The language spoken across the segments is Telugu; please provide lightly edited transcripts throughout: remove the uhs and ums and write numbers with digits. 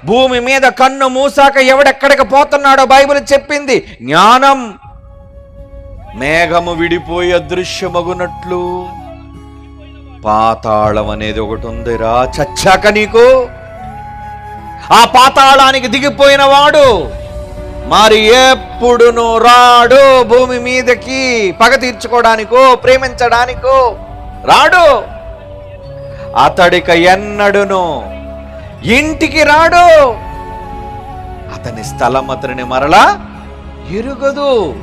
భూమి మీద కన్ను మూసాక ఎవడెక్కడికి పోతున్నాడో బైబిల్ చెప్పింది. జ్ఞానం మేఘము విడిపోయి అదృశ్యమగునట్లు పాతాళం అనేది ఒకటి ఉందిరా. చచ్చాక నీకు ఆ పాతాళానికి దిగిపోయిన వాడు మరి ఎప్పుడును రాడు భూమి మీదకి. పగ తీర్చుకోవడానికో ప్రేమించడానికో రాడు. అతడిక ఎన్నడును ఇంటికి రాడు. అతని స్థలం అతని మరలా ఎరుగదు.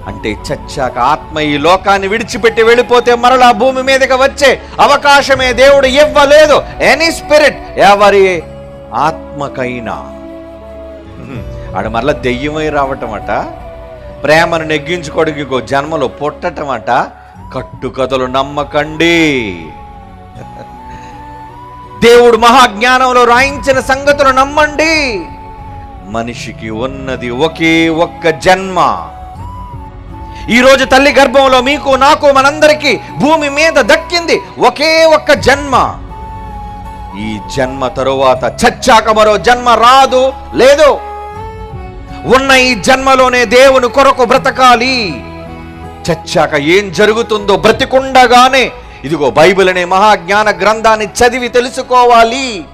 అంటే చచ్చాక ఆత్మ ఈ లోకాన్ని విడిచిపెట్టి వెళ్ళిపోతే మరలా భూమి మీదకి వచ్చే అవకాశమే దేవుడు ఇవ్వలేదు. ఎనీ స్పిరిట్, ఎవరి ఆత్మకైనా. ఆడ మరలా దెయ్యమై రావటమట, ప్రేమను నెగ్గించుకోవడానికి ఇంకో జన్మలో పుట్టటమట. కట్టుకథలు నమ్మకండి. దేవుడు మహాజ్ఞానంలో రాయించిన సంగతులు నమ్మండి. మనిషికి ఉన్నది ఒకే ఒక్క జన్మ. ఈరోజు తల్లి గర్భంలో మీకు నాకు మనందరికీ భూమి మీద దక్కింది ఒకే ఒక్క జన్మ. ఈ జన్మ తరువాత చచ్చాక మరో జన్మ రాదు, లేదు. ఉన్న ఈ జన్మలోనే దేవుని కొరకు బ్రతకాలి. చచ్చాక ఏం జరుగుతుందో బ్రతికుండగానే ఇదిగో బైబిల్ అనే మహాజ్ఞాన గ్రంథాన్ని చదివి తెలుసుకోవాలి.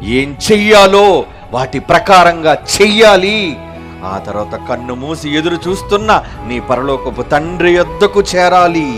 ఏం చెయ్యాలో వాటి ప్రకారంగా చెయ్యాలి. ఆ తర్వాత కన్ను మూసి ఎదురు చూస్తున్న నీ పరలోకపు తండ్రి యొద్దకు చేరాలి.